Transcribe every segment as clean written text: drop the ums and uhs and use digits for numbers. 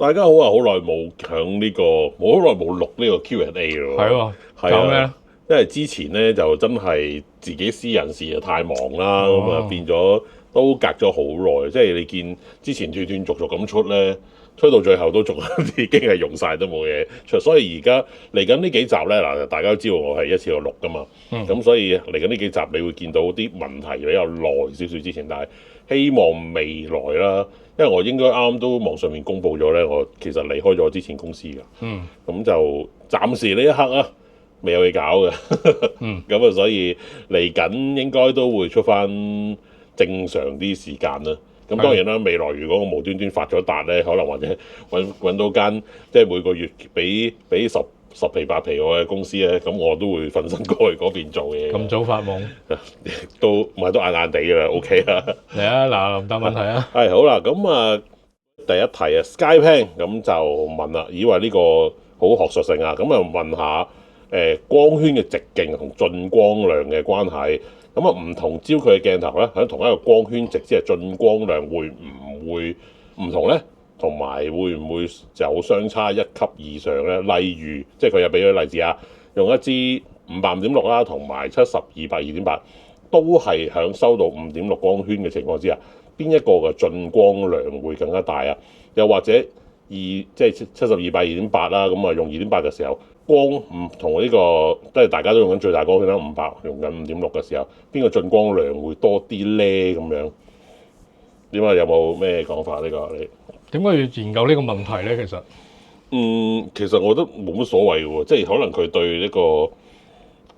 大家好啊！好耐冇響呢個，好耐冇錄呢個 Q&A 咯。係喎，係搞咩咧？啊，因為之前咧就真係自己私人事就太忙啦，咁啊、哦變咗都隔咗好耐。即係你見之前斷斷續續咁出咧，推到最後都仲已經係用晒都冇嘢出。所以而家嚟緊呢幾集咧，嗱大家都知道我係一次過錄噶嘛，咁、所以嚟緊呢幾集你會見到啲問題比較耐少少之前，但係希望未來啦。因為我應該啱啱都網上面公佈咗咧，我其實離開咗之前公司㗎，咁就暫時呢一刻啊，未有嘢搞嘅，咁啊所以嚟緊應該都會出翻正常啲時間啦。咁當然啦，未來如果我無端端發咗達咧，可能或者揾到間即係每個月俾十皮八皮我嘅公司咧，咁我都會瞓身過去嗰邊做嘢。咁早發夢，都唔係都晏晏地㗎啦，OK 啦。嚟啊！嗱，唔答問題啊！係好啦，咁啊第一題啊 Skypen 咁就問啦，以為呢個好學術性啊，咁啊問下光圈嘅直徑同進光量嘅關係，咁啊唔同焦距嘅鏡頭咧，喺同一個光圈值即係進光量會唔會唔同咧？同埋會唔會有相差1級以上咧？例如即係佢又俾咗例子啊，用一支500-5.6啦，同埋70-200-2.8都係響收到5.6光圈嘅情況之下，邊一個嘅進光量會更加大啊？又或者即係70-200-2.8啦，咁啊用2.8嘅時候，光唔同呢個即係大家都用緊最大光圈啦，500用緊5.6嘅時候，邊個進光量會多啲咧？咁樣點啊？有冇咩講法呢個你？點解要研究呢個問題咧？其實我覺得冇乜所謂喎，即係可能佢對呢個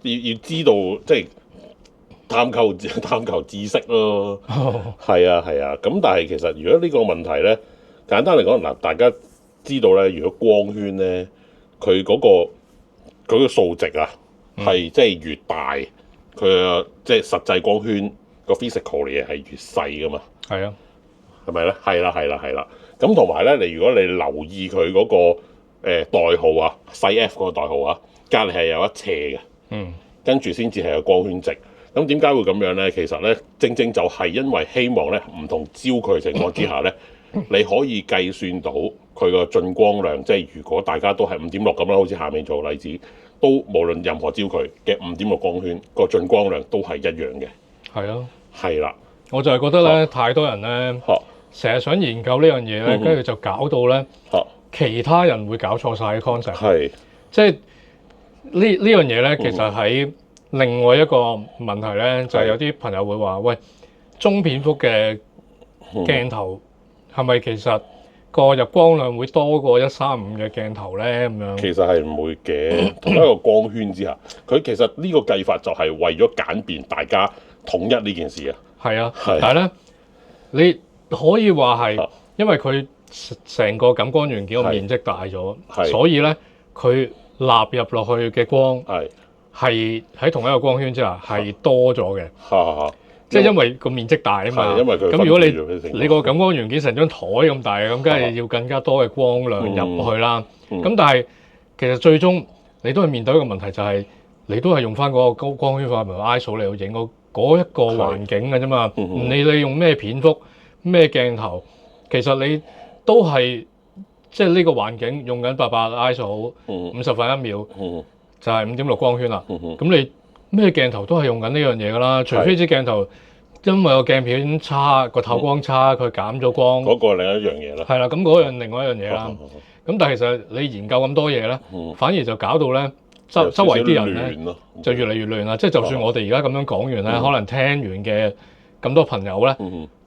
要知道即係。探求知識咯，係啊係啊，咁但係其實如果呢個問題咧，簡單嚟講嗱，大家知道咧，如果光圈咧，佢嗰個數值啊，係即係越大，佢即係實際光圈個 physical 嘅嘢係越細噶嘛，係啊，係咪咧？係啦，咁同埋咧，如果你留意佢嗰個代號啊，細 f 嗰個代號啊，隔離係有一斜嘅，跟住先至係個光圈值。咁點解會咁樣咧？其實咧，正正就係因為希望咧，唔同焦距情況之下咧，你可以計算到佢個進光量。即係如果大家都係5.6咁啦，好似下面做例子，都無論任何焦距嘅5.6光圈個進光量都係一樣嘅。係啊，係啦，我就係覺得咧，太多人咧，成日想研究呢樣嘢咧，跟住就搞到咧，其他人會搞錯晒嘅 concept。係，即係呢樣嘢咧，其實喺另外一個問題咧，就係有啲朋友會話：喂，中片幅嘅鏡頭係咪其實個入光量會多過135嘅鏡頭咧？咁樣其實係唔會嘅，同一個光圈之下，佢其實呢個計法就係為咗簡便大家統一呢件事啊。係啊，但係咧，你可以話係因為佢成個感光元件個面積大咗，所以咧佢納入落去嘅光係喺同一個光圈之下係多咗嘅，即係因為個面積大啊嘛。咁如果你個感光元件成張台咁大，咁梗係要更加多嘅光量入去啦。咁但係其實最終你都係面對一個問題，就係你都係用翻嗰個高光圈範圍 ISO 嚟去影嗰一個環境嘅啫嘛。唔理你用咩片幅、咩鏡頭，其實你都係即係呢個環境用緊800 ISO 50分1秒。就係5.6光圈啦，咁你咩鏡頭都係用緊呢樣嘢噶啦，除非支鏡頭因為個鏡片差、個透光差，佢減咗光，嗰個係另一樣嘢啦。係啦，咁嗰樣另外一樣嘢啦。咁但係其實你研究咁多嘢咧，反而就搞到咧周圍啲人咧就越嚟越亂啦。即係就算我哋而家咁樣講完咧，可能聽完嘅咁多朋友咧，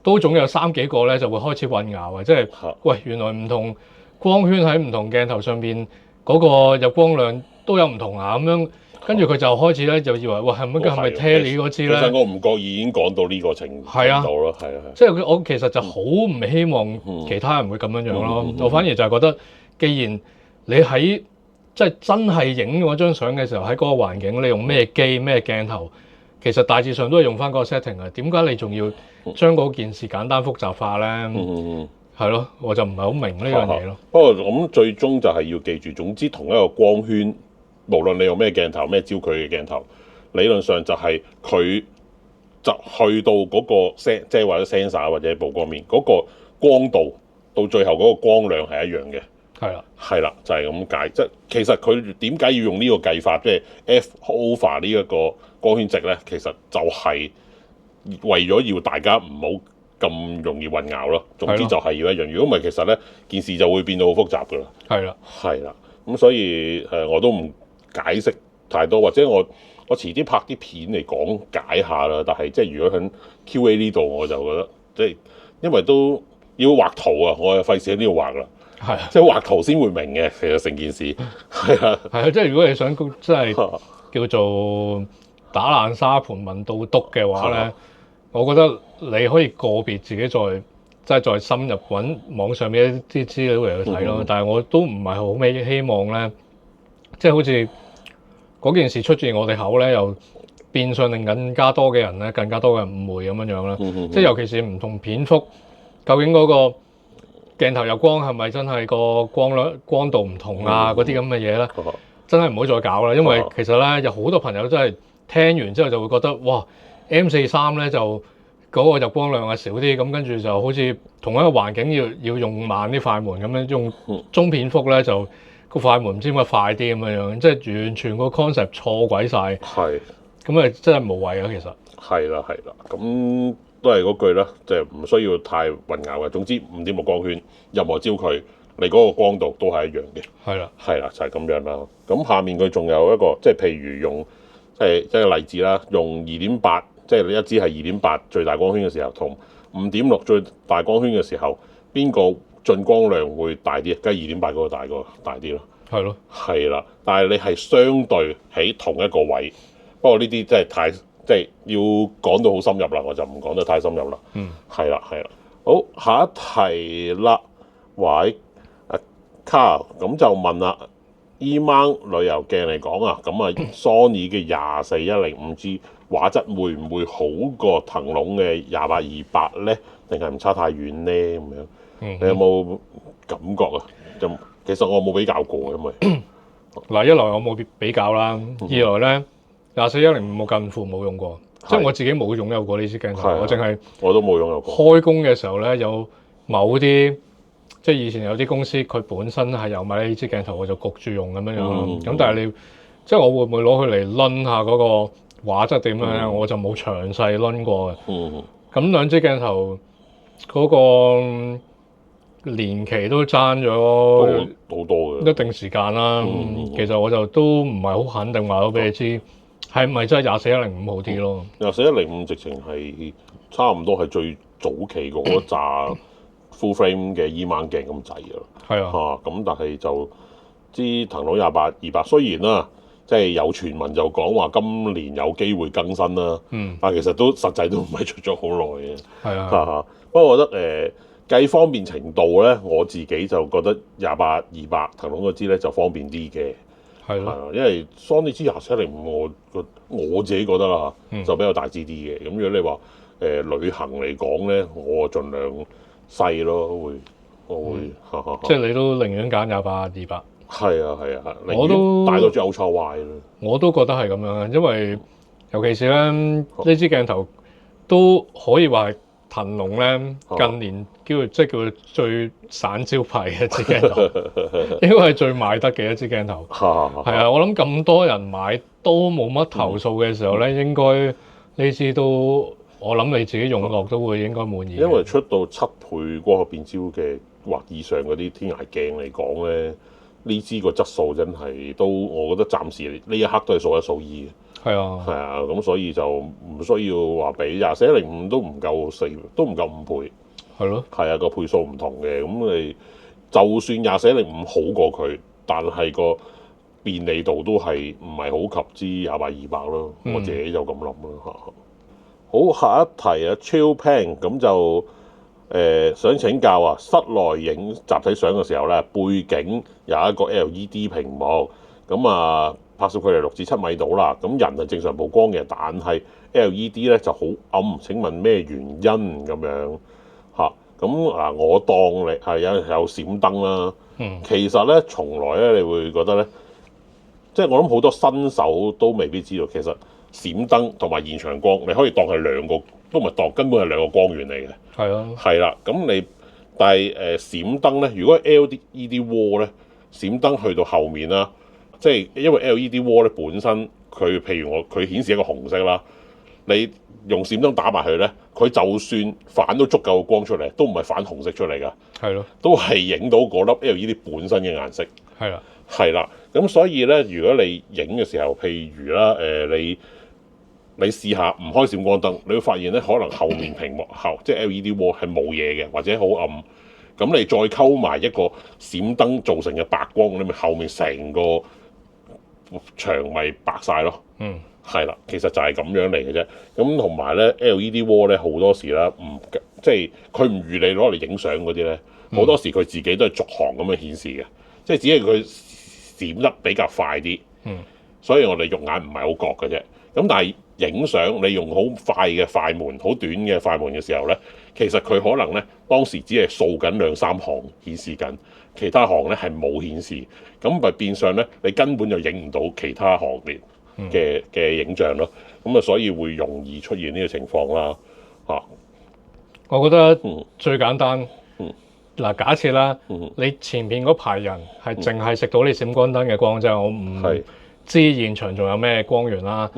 都總有3幾個咧就會開始混淆啊！即係喂，原來唔同光圈喺唔同鏡頭上邊嗰個入光量都有唔同啊，咁樣跟住佢就開始咧就以為，喂，係咪 Tele 嗰支咧？其實我唔覺意已經講到呢個程度咯，係啊，即係我其實就好唔希望其他人會咁樣樣咯。我反而就係覺得，既然你喺即係真係影嗰張相嘅時候，喺嗰個環境，你用咩機咩鏡頭，其實大致上都係用翻嗰個 setting 啊。點解你仲要將嗰件事簡單複雜化咧？係咯，我就唔係好明呢樣嘢咯。不過咁最終就係要記住，總之同一個光圈，無論你用咩鏡頭、咩焦距嘅鏡頭，理論上就係佢就去到嗰個即係或者 sensor 或者曝光面嗰個光度，到最後嗰個光量係一樣嘅。係啦，就係咁解。即係其實佢點解要用呢個計法，即係 F over 呢一個光圈值咧？其實就係為咗要大家唔好咁容易混淆咯。總之就係要一樣。如果唔係，其實咧件事就會變到好複雜噶啦。係啦。咁所以我都唔解釋太多，或者我遲啲拍啲片嚟講解下啦。但係即係如果喺 QA 呢度，我就覺得即係因為都要畫圖啊，我又費事喺呢度畫啦。即係畫圖先會明嘅，其實成件事係啊，即係如果你想即係叫做打爛沙盤問到篤嘅話咧，我覺得你可以個別自己再深入揾網上面一啲資料嚟去睇咯。但係我都唔係好希望咧，即係好似嗰件事出自我哋口咧，又變相令更加多嘅人咧，更加多嘅誤會咁樣樣啦。即係尤其是唔同片幅，究竟嗰個鏡頭入光係咪真係個光度唔同啊？嗰啲咁嘅嘢咧，真係唔好再搞啦。因為其實咧有好多朋友真係聽完之後就會覺得哇 M43咧就嗰個入光量係少啲，咁跟住就好似同一個環境要用慢啲快門咁樣，用中片幅咧就個快門唔知點解快啲咁樣樣，即係完全個 concept 錯鬼晒。係咁啊，真係無謂啊，其實係啦，咁。都係嗰句啦，就係唔需要太混淆嘅。總之5.6光圈，任何焦距，你嗰個光度都係一樣嘅。係啦，就係咁樣啦。咁下面佢仲有一個，即係譬如用即係例子啦，用2.8，即係你一支係2.8最大光圈嘅時候，同5.6最大光圈嘅時候，邊個進光量會大啲？梗係2.8嗰個大啲咯。係啦，但係你係相對喺同一個位。不過呢啲真係太〜即係要講到好深入啦，我就唔講得太深入啦。係啦。好，下一題啦。喂，Carl 咁就問啦，E-mount 旅遊鏡嚟講啊，咁啊 Sony 嘅24-105G 畫質會唔會好過騰龍嘅28-200咧？定係唔差太遠咧？咁樣，你有冇感覺啊？就其實我冇比較過，因為嗱，一來我冇比較啦，二來咧。24-105我近乎冇用過，即係我自己冇擁有過呢支鏡頭，我都冇擁有過。開工嘅時候咧，有某啲即係以前有啲公司佢本身係有買呢支鏡頭，我就焗住用咁樣樣咯。咁但係你即係我會唔會攞佢嚟攆下嗰個畫質點樣咧？我就冇詳細攆過嘅。咁兩支鏡頭嗰個年期都爭咗好多嘅一定時間啦。其實我就都唔係好肯定話到俾你知。係咪真係24-105好啲咯？24-105直情係差唔多係最早期嗰紮 full frame 嘅 E-mount 鏡咁滯㗎啦。咁但係就支騰龍28-200雖然啦，即係有傳聞就講話今年有機會更新啦。但係其實都實際都唔係出咗好耐嘅。不過我覺得計方便程度咧，我自己就覺得28-200騰龍嗰支咧就方便啲嘅。因為 Sony 支24-105我自己覺得啦，就比較大支啲嘅。咁如果你話旅行嚟講咧，我盡量細咯，我會即係你都寧願揀28-200。係啊，我都帶多支 Ultra Wide 咯。我都覺得係咁樣，因為尤其是咧呢支鏡頭都可以話係騰龍咧近年叫做最散招牌嘅一支鏡頭，應該係最賣得嘅一支鏡頭。係啊，我諗咁多人買都冇乜投訴嘅時候咧，應該呢支都我諗你自己用落都會應該滿意。因為出到7倍光學變焦嘅或以上嗰啲天涯鏡嚟講咧，呢支個質素真係都我覺得暫時呢一刻都係數一數二嘅。係啊，咁所以就唔需要話比24-105都唔夠5倍。係啊，個倍數唔同嘅，咁你就算24-105好過佢，但係個便利度都係唔係好及支28-200咯。我自己就咁諗啦。好，下一題啊 Chill Pen 咁就想請教啊，室內影集體相嘅時候咧，背景有一個 LED 屏幕，咁啊拍攝距離6至7米度啦，咁人係正常曝光嘅，但係 LED 咧就好暗。請問咩原因咁樣嚇？咁嗱，我當你係有閃燈啦。其實咧，從來咧，你會覺得咧，即係我諗好多新手都未必知道，其實閃燈同埋現場光，你可以當係兩個，都唔係當，根本係兩個光源嚟嘅。係啦，咁你但係閃燈咧，如果 LED 窩咧，閃燈去到後面啦，即係因為 LED 窩咧本身佢譬如佢顯示一個紅色啦，你用閃燈打埋去咧，佢就算反到足夠光出嚟，都唔係反紅色出嚟㗎，係咯，都係影到嗰粒 LED 本身嘅顏色。係啦，係啦，咁所以咧，如果你影嘅時候，譬如啦，你試下唔開閃光燈，你會發現咧，可能後面屏幕後即係 LED 窩係冇嘢嘅，或者好暗。咁你再溝埋一個閃燈造成嘅白光，你咪後面成個牆咪白晒咯。嗯，係啦，其實就係咁樣嚟嘅啫。咁同埋咧 LED 窩咧好多時啦，即係佢唔預你攞嚟影相嗰啲咧，好多時佢自己都係逐行咁樣顯示嘅，即係只係佢閃得比較快啲。所以我哋肉眼唔係好覺嘅啫。咁但係影相你用好快嘅快門、好短嘅快門嘅時候咧，其實佢可能咧當時只係掃緊2、3行顯示緊，其他行咧係冇顯示，咁咪變相咧你根本就影唔到其他行列嘅影像咯。咁啊，所以會容易出現呢個情況啦。嚇，我覺得最簡單嗱，假設啦，你前面嗰排人係淨係食到你閃光燈嘅光啫，我唔知現場仲有咩光源啦。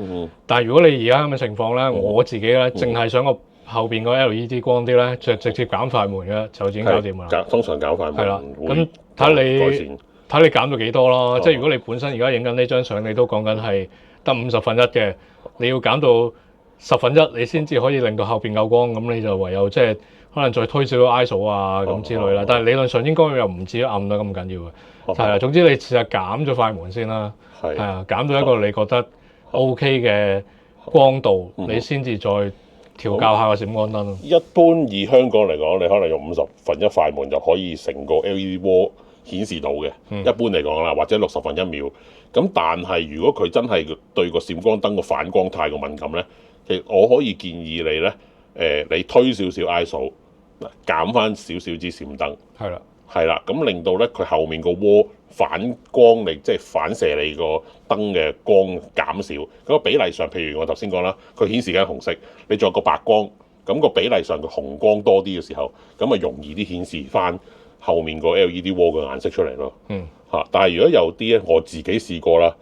但係如果你而家咁嘅情況咧，我自己咧淨係想個後邊個 LED 光啲咧，就直接減快門嘅就已經搞掂啦。通常減快門係啦，咁睇你減到幾多咯。即係如果你本身而家影緊呢張相，你都講緊係得1/50嘅，你要減到1/10，你先至可以令到後邊夠光。咁你就唯有即係可能再推少少 ISO 啊咁之類啦。但係理論上應該又唔至於暗得咁緊要嘅。係啊，總之你試下減咗快門先啦。係啊，減到一個你覺得 OK 嘅光度，你先至再調校下個閃光燈。一般以香港嚟講，你可能用1/50快門就可以成個 LED 窩顯示到嘅。一般嚟講啦，或者1/60。咁但係如果佢真係對個閃光燈個反光太過敏感咧，其實我可以建議你咧，你推少少 ISO，減翻少少支閃燈。係啦，咁令到咧佢後面個窩反光力，即係反射你個燈嘅光減少。嗰個比例上，譬如我頭先講啦，佢顯示緊紅色，你仲有個白光，咁個比例上佢紅光多啲嘅時候，咁咪容易啲顯示翻後面個 LED 窩嘅顏色出嚟咯。但係如果有啲咧，我自己試過啦，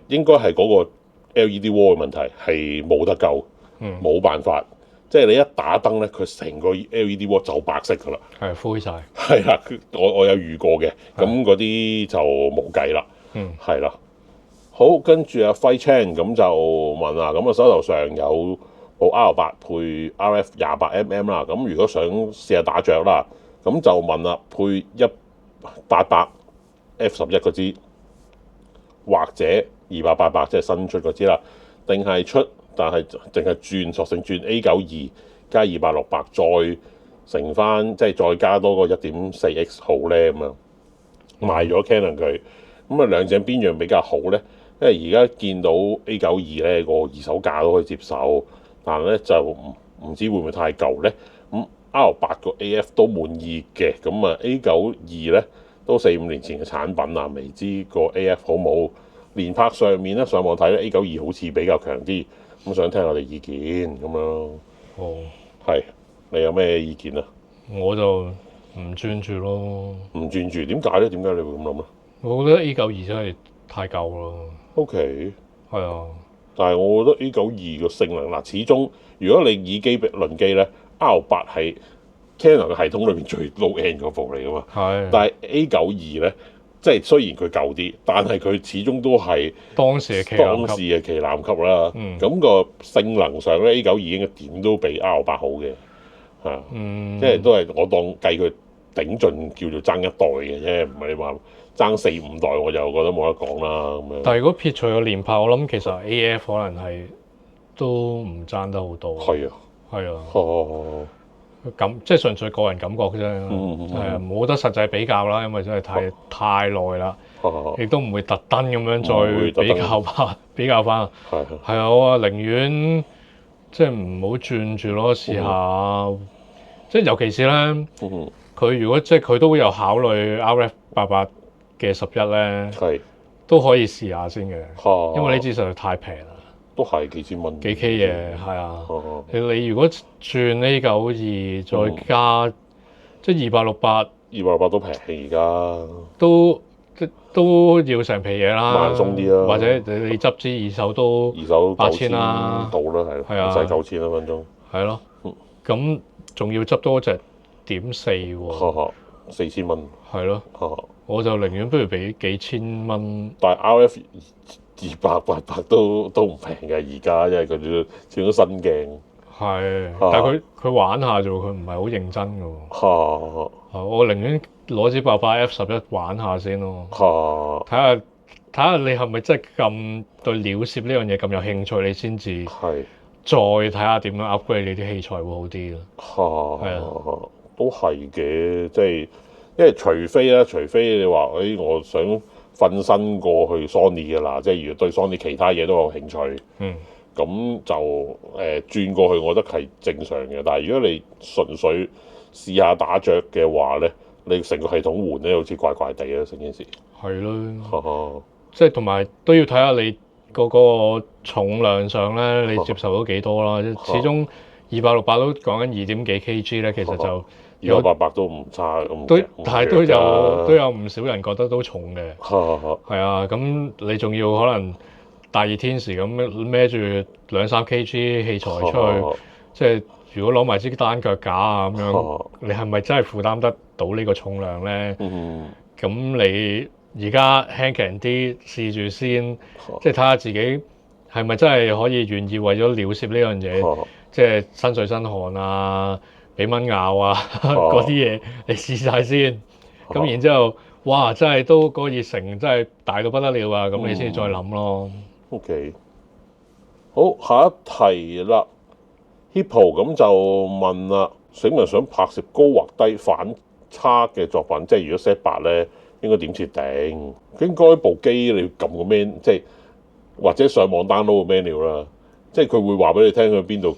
應該係嗰個 LED 窩嘅問題係冇得救，冇辦法。即係你一打燈咧，佢成個 LED 窩就白色噶啦，係灰晒。係啦，我有遇過嘅，咁嗰啲就冇計啦。係啦。好，跟住阿輝 Chan 咁就問啦，咁啊手頭上有部 R8配 RF 28mm啦，咁如果想試下打著啦，咁就問啦，配188 F11嗰支，或者2888即係新出嗰支啦，定係出？但係淨係索性轉 A92加2868，再乘翻即係再加多個 1.4X 好咧咁樣，賣咗 Canon 佢，咁啊兩隻邊樣比較好咧？因為而家見到 A92咧個二手價都可以接受，但係咧就唔知會唔會太舊咧？咁 R8個 AF 都滿意嘅，咁啊 A92咧都4、5年前嘅產品啦，未知個 AF 好冇？連拍上面咧上網睇咧 A92好似比較強啲。咁想聽我哋意見咁樣。係你有咩意見啊？我就唔專注咯。唔專注點解咧？點解你會咁諗咧？我覺得 A92真係太舊咯。OK，係啊。但係我覺得 A92個性能嗱，始終如果你以機論機咧 ，R8係 Canon 嘅系統裏面最 low end 嗰部嚟噶嘛。係。但係 A92咧。即係雖然佢舊啲，但係佢始終都係當時嘅旗艦級啦。咁個性能上咧 A92應該點都比 R8好嘅，嚇。即係都係我當計佢頂盡叫做爭一代嘅啫，唔係你話爭4、5代我就覺得冇得講啦咁樣。但係如果撇除個連拍，我諗其實 AF 可能係都唔爭得好多。係啊，係啊。咁即係純粹個人感覺啫，係啊，冇得實際比較啦，因為真係太耐啦，亦都唔會特登咁樣再比較翻。係啊，我話寧願即係唔好轉住咯，試下。即係尤其是咧，佢如果即係佢都會有考慮 RF88嘅11咧，都可以試下先嘅，因為呢支實在太平啦。都係幾千蚊，幾 K 嘢，係啊。你如果轉 A92再加即係200、600都平而家，都要成皮嘢啦，慢鬆啲啦，或者你執支二手都8000啦，到啦，係啊，唔使9000一分鐘，係咯，咁仲要執多隻.4喎，4000蚊，係咯，我就寧願不如俾幾千蚊。但係 RF 200、800都唔平嘅而家，因為佢始終新鏡。係，但係佢玩下啫喎，佢唔係好認真嘅喎。我寧願攞支88 F11玩下先咯。睇下你係咪真係咁對鳥攝呢樣嘢咁有興趣，你先至再睇下點樣 upgrade 你啲器材會好啲咯。係啊，都係嘅，即係因為除非你話我想瞓身過去 Sony 嘅啦，即係如果對 Sony 其他嘢都有興趣。咁就轉過去，我覺得係正常嘅。但係如果你純粹試下打雀嘅話咧，你成個系統換咧，好似怪怪地啊！成件事係咯，即係同埋都要睇下你嗰個重量上咧，你接受到幾多啦？始終200、600都講緊2點幾 kg 咧，其實就200、800都唔差咁。但係都有唔少人覺得都重嘅。係啊，咁你仲要可能大熱天時咁孭住2-3 kg 器材出去，即係如果攞埋支單腳架啊咁樣，你係咪真係負擔得到呢個重量咧？咁你而家輕強啲試住先，即係睇下自己係咪真係可以願意為咗鳥攝呢樣嘢，即係身水身汗啊，俾蚊咬啊嗰啲嘢，你試晒先。咁然之後，哇！真係都個熱誠真係大到不得了啊！咁你先至再諗咯。OK， 好，下一題啦。Hippo 咁就問啦，請問想拍攝高或低反差嘅作品，即係如果 Z8咧，應該點設定？應該部機你要撳個 menu，即係或者上網 download 個 menu 啦，即係佢會話俾你聽佢邊度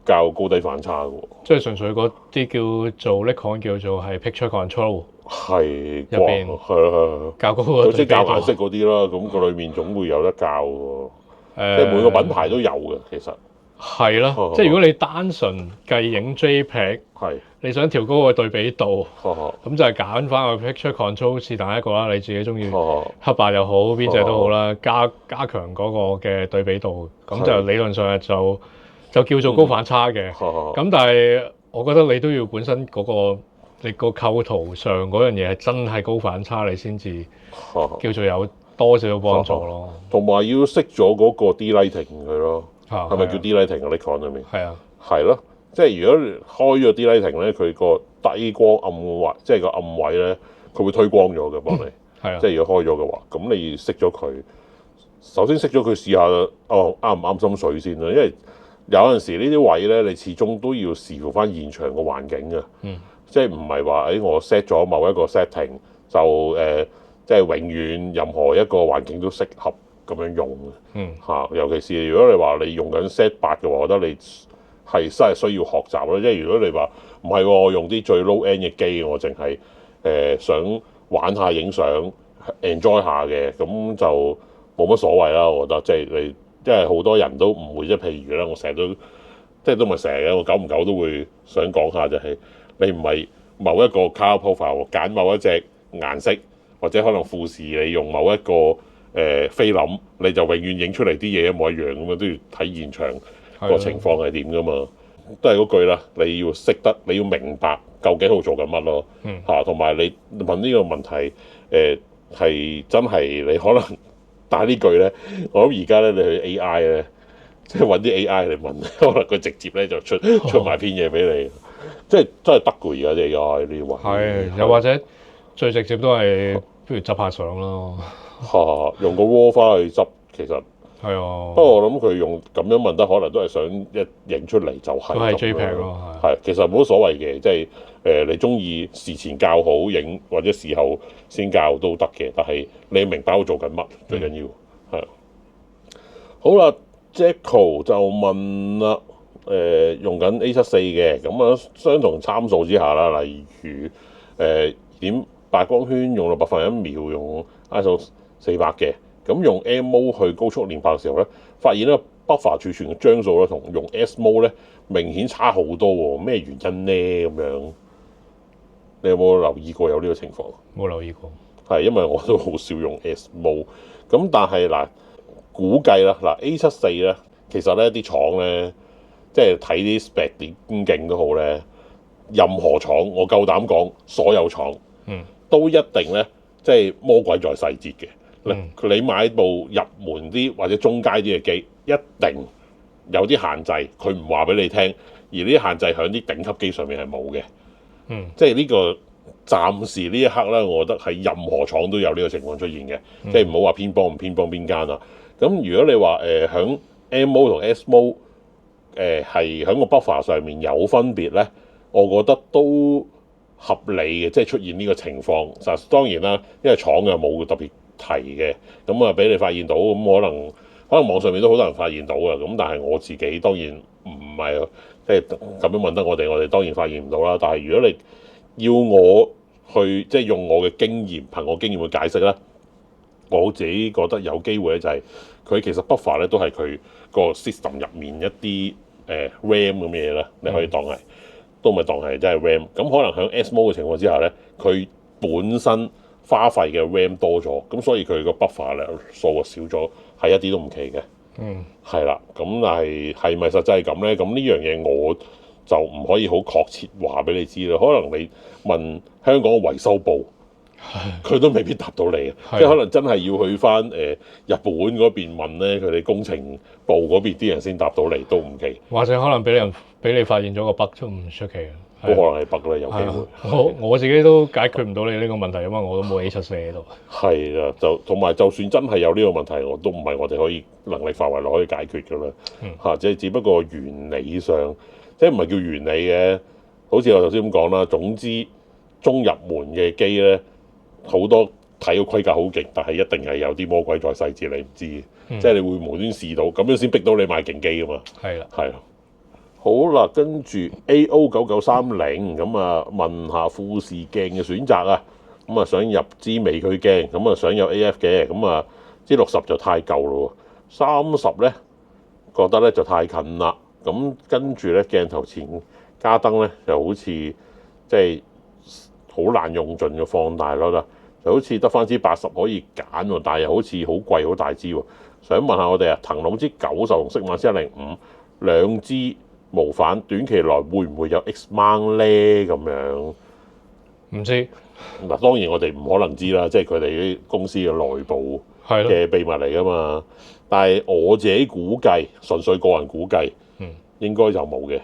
較高低反差嘅喎。即係純粹嗰啲叫做 Nikon 叫做係 picture control，係入邊係較高個對比度，即係較顏色嗰啲啦。咁個裡面總會有得較喎。即係每個品牌都有嘅，其實係咯。即係如果你單純計影 JPEG，你想調高個對比度，咁就係揀翻個 picture control 是但一個啦。你自己中意黑白又好，邊隻都好啦，加強嗰個嘅對比度，咁就理論上就叫做高反差嘅。咁但係我覺得你都要本身嗰個你個構圖上嗰樣嘢係真係高反差，你先至叫做有多少幫助咯。同埋要熄咗嗰個 D-Lighting 佢咯，係咪叫 D-Lighting 啊？Nikon 入面係啊，係咯。即係如果開咗 D-Lighting 咧，佢個低光暗位，即係個暗位咧，佢會推光咗嘅幫你。即係如果開咗嘅話，咁你熄咗佢，首先熄咗佢試下啱唔啱心水先啦。因為有陣時呢啲位咧，你始終都要視乎翻現場個環境嘅。即係唔係話我 set 咗某一個 setting 就即係永遠任何一個環境都適合咁樣用嘅。尤其是如果你話你用緊 Z8 嘅話，我覺得你係真係需要學習咯。即係如果你話唔係我用啲最 low end 嘅機，我淨係想玩下影相 enjoy 下嘅，咁就冇乜所謂啦。我覺得即係你，因為好多人都唔會，即係譬如咧，我成日都即係都唔係成日嘅，我久唔久都會想講下就係你唔係某一個 color profile 揀某一隻顏色，或者可能富士你用某一個菲林，你就永遠影出嚟啲嘢一模一樣咁樣，都要睇現場個情況係點噶嘛。都係嗰句啦，你要識得，你要明白究竟喺度做緊乜咯。同埋你問呢個問題，係真係你可能打呢句咧，我諗而家咧你去 AI 咧，即係揾啲 AI 嚟問，可能佢直接咧就出埋篇嘢俾你，即係真係得㗎而家啲 AI 呢啲位。又或者最直接都係不如執下相咯。用個 RAW 翻去執，其實係啊。不過我諗佢用咁樣問得，可能都係想一影出嚟就係。都係 JPEG 咯，係其實冇乜所謂嘅，即係你中意事前較好影，或者事後先較都得嘅。但係你明白我做緊乜最緊要係。好啦 Jacko 就問啦，用緊 A74嘅咁啊，相同參數之下啦，例如2.8光圈用到1/8秒，用 ISO 400嘅，咁用 M mode 去高速連拍嘅時候咧，發現咧 buffer 儲存嘅張數咧同用 S mode 咧明顯差好多喎，咩原因咧咁樣？你有冇留意過有呢個情況？冇留意過。係因為我都好少用 SMO， 咁但係嗱估計啦，嗱 A74咧，其實咧啲廠咧，即係睇啲 spec 點勁都好咧，任何廠我夠膽講，所有廠都一定咧，即係魔鬼在細節嘅。你買部入門啲或者中階啲嘅機，一定有啲限制，佢唔話俾你聽，而呢啲限制喺啲頂級機上面係冇嘅。即係呢個暫時呢一刻咧，我覺得係任何廠都有呢個情況出現嘅，即係唔好話偏幫唔偏幫邊間啦。咁如果你話響 MO 同 SMO 係喺個 buffer 上面有分別咧，我覺得都合理嘅，即係出現呢個情況。實當然啦，因為廠又冇特別提嘅，咁啊俾你發現到，咁可能網上面都好多人發現到嘅，咁但係我自己當然唔係即係咁樣問得我哋當然發現唔到啦。但係如果你要我去即係用我嘅經驗，憑我經驗去解釋咧，我自己覺得有機會咧就係佢其實 buffer 咧都係佢個 system 入面一啲RAM 咁嘅嘢啦，你可以當係都咪當係真係 RAM。咁可能喺 SMO 嘅情況之下咧，佢本身花費嘅 RAM 多咗，咁所以佢個 buffer 咧數啊少咗，係一啲都唔奇嘅。係啦，咁但係咪實際係咁咧？咁呢樣嘢我就唔可以好確切話俾你知啦。可能你問香港維修部，佢都未必答到你嘅，即係可能真係要去翻日本嗰邊問咧，佢哋工程部嗰邊啲人先答到你都唔奇。或者可能俾你發現咗個 bug 都唔出奇嘅。都可能係 bug 啦，有機會。我自己都解決唔到你呢個問題，因為我都冇 A74喺度。係啦，同埋就算真係有呢個問題，我都唔係我哋可以能力範圍內可以解決㗎啦。即係只不過原理上，即係唔係叫原理嘅。好似我頭先咁講啦，總之中入門嘅機咧，好多睇個規格好勁，但係一定係有啲魔鬼在細節，你唔知。即係你會無端試到，咁樣先逼到你買勁機㗎嘛。係啦。好啦，跟住 AO9930咁啊，問下富士鏡嘅選擇啊，咁啊想入支微距鏡，咁啊想有 AF 嘅，咁啊支60就太舊咯，30咧覺得咧就太近啦，咁跟住咧鏡頭前加燈咧就好似即係好難用盡嘅放大率啦，就好似得翻支80可以揀喎，但係又好似好貴好大支喎，想問下我哋啊，騰龍支90同適馬支105兩支無反短期內會唔會有 X mount 咧？咁樣唔知嗱，當然我哋唔可能知啦，即係佢哋啲公司嘅內部嘅秘密嚟噶嘛。但係我自己估計，純粹個人估計，應該就冇嘅。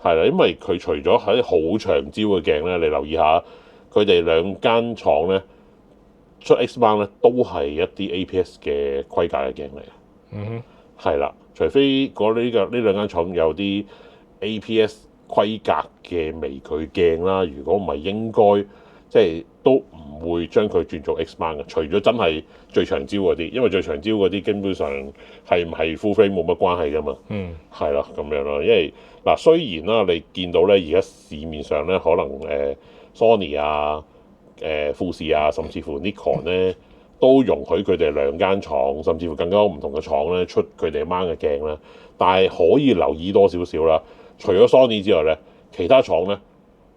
係啦，因為佢除咗喺好長焦嘅鏡咧，你留意下，佢哋兩間廠咧出 X mount 咧都係一啲 APS 嘅規格嘅鏡嚟。係啦。除非呢兩間廠有啲 APS 規格嘅微距鏡啦，如果唔係應該即係都唔會將佢轉做 X mount 嘅。除咗真係最長焦嗰啲，因為最長焦嗰啲基本上係唔係 full frame 冇乜關係噶嘛。係啦咁樣咯。因為嗱雖然啦，你見到咧而家市面上咧可能Sony 啊、富士啊，甚至乎 Nikon 咧，都容許佢哋兩間廠，甚至乎更加唔同嘅廠咧出佢哋 mount 嘅鏡啦。但係可以留意多少少啦。除咗 Sony 之外咧，其他廠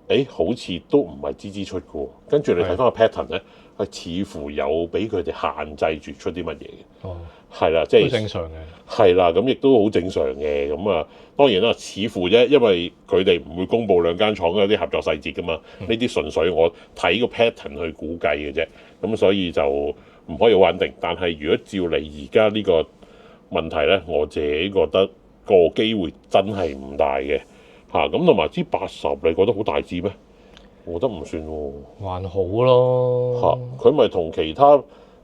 咧，好似都唔係支支出嘅喎。跟住你睇翻個 pattern 咧，係似乎有俾佢哋限制住出啲乜嘢嘅。係啦，即係正常嘅。係啦，咁亦都好正常嘅。咁啊，當然啦，似乎啫，因為佢哋唔會公佈兩間廠嗰啲合作細節噶嘛。呢啲純粹我睇個 pattern 去估計嘅啫。咁所以就唔可以好穩定，但係如果照你而家呢個問題咧，我自己覺得個機會真係唔大嘅嚇。咁同埋支80，你覺得好大支咩？我覺得唔算喎，還好咯嚇。佢咪同其他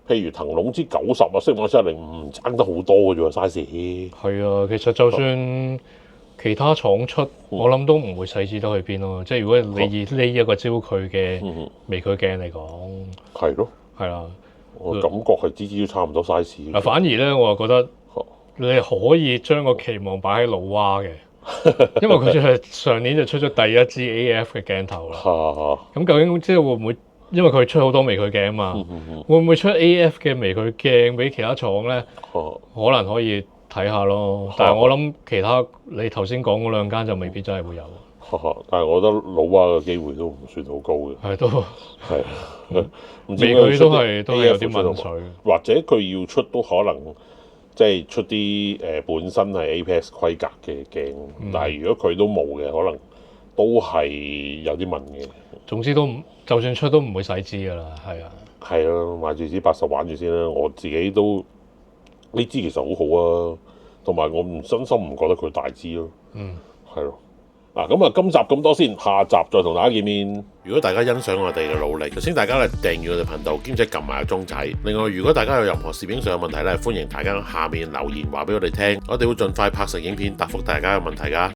譬如騰龍支90啊、適馬支105爭得好多嘅啫喎，size。係啊，其實就算其他廠出，我諗都唔會細支得去邊咯。即係如果你以呢一個焦距嘅微距鏡嚟講，係咯，係啦。我感覺係支支都差唔多 size。反而咧，我就覺得你可以將個期望擺喺老蛙嘅，因為佢就係上年就出咗第一支 AF 嘅鏡頭啦。咁究竟即係會唔會？因為佢出好多微距鏡啊嘛，會唔會出 AF 嘅微距鏡俾其他廠咧？可能可以睇下咯。但係我諗其他你頭先講嗰兩間就未必真係會有。但係我覺得老蛙嘅機會都唔算好高嘅。係都係，唔知佢都係有啲問水，或者佢要出都可能即係出啲本身係 APS 規格嘅鏡，但係如果佢都冇嘅，可能都係有啲問嘅。總之都就算出都唔會使支㗎啦，係啊。係啊，買住支80玩住先啦。我自己都呢支其實好好啊，同埋我真心唔覺得佢大支咯。係咯。咁啊，今集咁多先，下集再同大家見面。如果大家欣賞我哋嘅努力，首先大家咧訂閱我哋頻道，兼且撳埋個鐘仔。另外，如果大家有任何攝影上嘅問題咧，歡迎大家下面留言話俾我哋聽，我哋會盡快拍成影片答覆大家嘅問題㗎。